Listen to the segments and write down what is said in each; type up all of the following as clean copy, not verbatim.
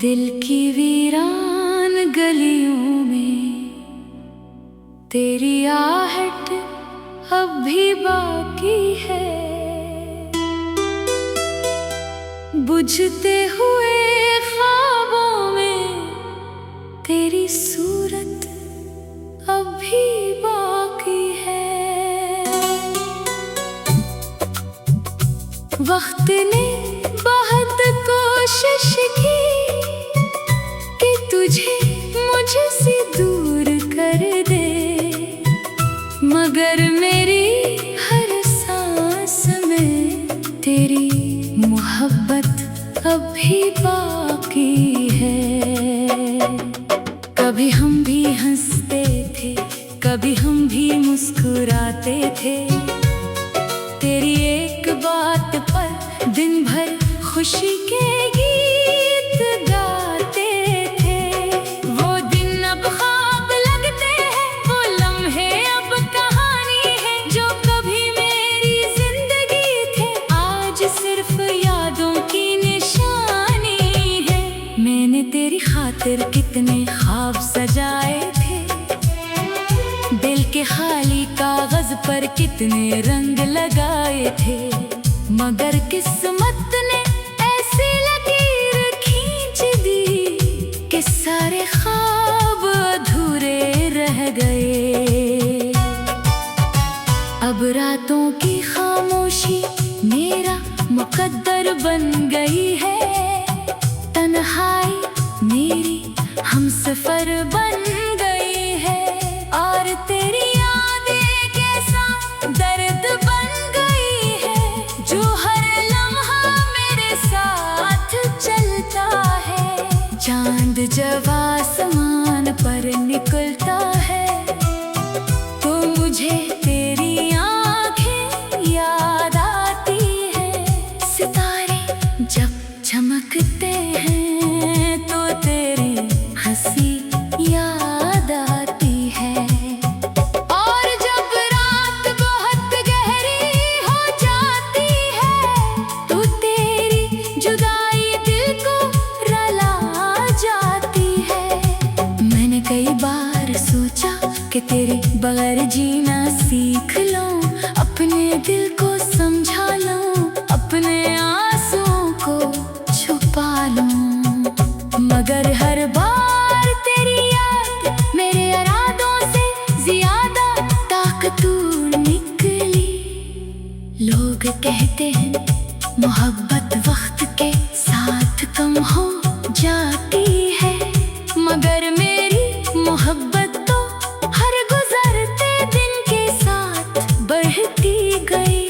दिल की वीरान गलियों में तेरी आहट अब भी बाकी है। बुझते हुए ख्वाबों में तेरी सूरत अब भी बाकी है। वक्त ने बहुत कोशिश की कि तुझे मुझसे दूर कर दे, मगर मेरी हर सांस में तेरी मोहब्बत अब भी बाकी है। कभी हम भी हंसते थे, कभी हम भी मुस्कुराते थे, तेरी एक बात पर दिन भर खुशी के गीत गाते थे। वो दिन अब ख्वाब लगते हैं, वो लम्हे अब कहानी है। जो कभी मेरी जिंदगी थे आज सिर्फ यादों की निशानी है। मैंने तेरी खातिर कितने ख्वाब सजाए थे, दिल के खाली कागज पर कितने रंग लगाए थे, मगर किस्मत ने ऐसी लकीर खींच दी कि सारे ख्वाब अधूरे रह गए। अब रातों की खामोशी मेरा मुकद्दर बन गई है, तन्हाई मेरी हमसफर बन गई है, और तेरी यादें कैसा दर्द बन गई है, जो हर लम्हा मेरे साथ चलता है। चांद जब आसमान पर निकलता है तो मुझे तेरी आंखें याद आती है। सितारे जब चमकते हैं तो तेरी हंसी याद आती है, और जब रात बहुत गहरी हो जाती है तो तेरी जुदाई दिल को रुला जाती है। मैंने कई बार सोचा कि तेरे बगैर जीना सीख लूं, अपने दिल को समझा लूं, अपने आंसुओं को छुपा लूं, मगर हर बार तेरी याद मेरे इरादों से ज्यादा ताकतवर निकली। लोग कहते हैं मोहब्बत वक्त के साथ कम हो जाती है, मगर मेरी मोहब्बत तो हर गुजरते दिन के साथ बढ़ती गई।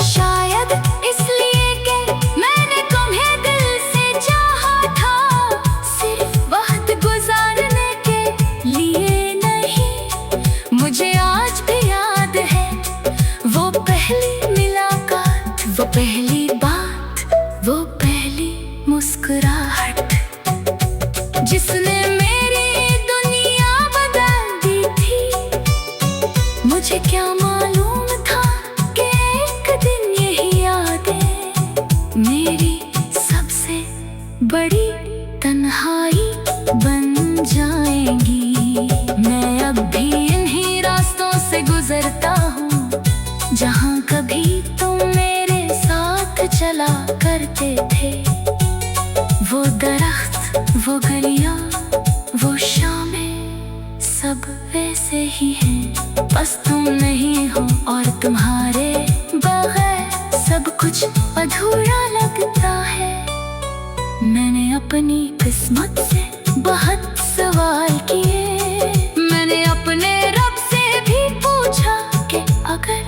शायद इसलिए कि मैंने तुम्हें दिल से चाहा था, सिर्फ वक्त गुजारने के लिए नहीं। मुझे आज भी याद है वो पहली मुलाकात, वो पहली बात, वो पहली मुस्कुराहट, जिसने मेरी दुनिया बदल दी थी। मुझे क्या मालूम था कि एक दिन यही यादें मेरी सबसे बड़ी तन्हाई बन जाएंगी। मैं अब भी इन्हीं रास्तों से गुजरता हूँ जहाँ कभी तुम मेरे साथ चला करते थे। वो दरख्त, वो गलियां, वो शामें सब वैसे ही हैं, बस तुम नहीं हो, और तुम्हारे बगैर सब कुछ अधूरा लगता है। मैंने अपनी किस्मत से बहुत सवाल किए, मैंने अपने रब से भी पूछा कि अगर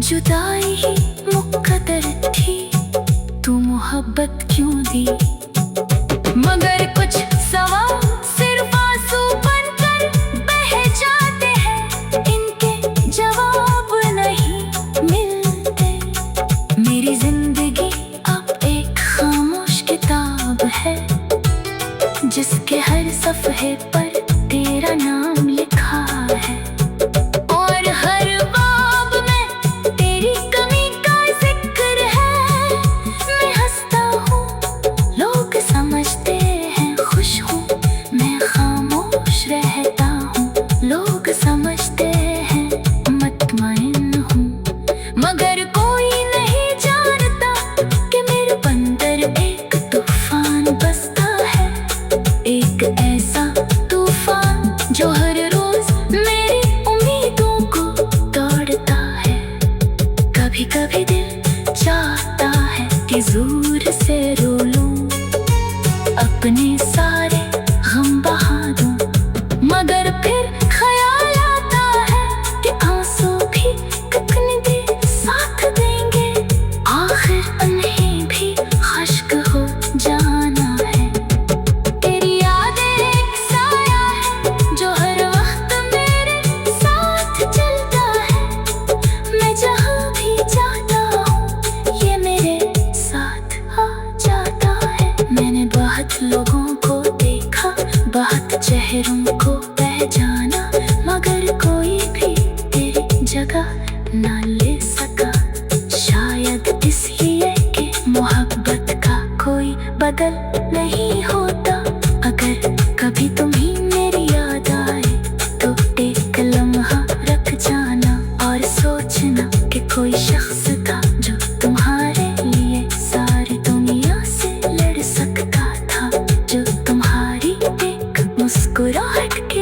जुदाई ही मुकद्दर थी तो मोहब्बत क्यों दी, मगर कुछ सवाल सिर्फ आंसू बनकर बह जाते हैं, इनके जवाब नहीं मिलते। मेरी जिंदगी अब एक खामोश किताब है, जिसके हर सफ़हे पर तेरा नाम लिखा है, और हर बाब में तेरी कमी का जिक्र है। मैं हंसता हूँ, लोग समझ खुश रहता हूँ। लोग समझते हैं मुतमईन हूँ, मगर कोई नहीं जानता कि मेरे अंदर एक तूफान बसता है। एक ऐसा तूफान जो हर रोज मेरी उम्मीदों को तोड़ता है। कभी कभी दिल चाहता है कि जोर से रो लूं, अपने सारे गम बहा दूं, मगर फिर ख्याल आता है कि आंसू भी कितनी देर साथ देंगे। आखिर उन्हें भी खश्क हो जाना है। तेरी यादें एक साया है जो हर वक्त मेरे साथ चलता है। मैं जहाँ भी जाता हूँ ये मेरे साथ आ जाता है। मैंने बहुत लोगों को देखा, बहुत चेहरों को पहचाना, मगर कोई भी तेरी जगह ना ले सका। शायद इसलिए कि मोहब्बत का कोई बदल नहीं होता। अगर कभी तुम्हें मेरी याद आए तो एक लम्हा रख जाना और सोचना कि कोई शख्स था जो तुम्हारे लिए सारी दुनिया से लड़ सकता था, जो तुम्हारी एक मुस्कुराहट के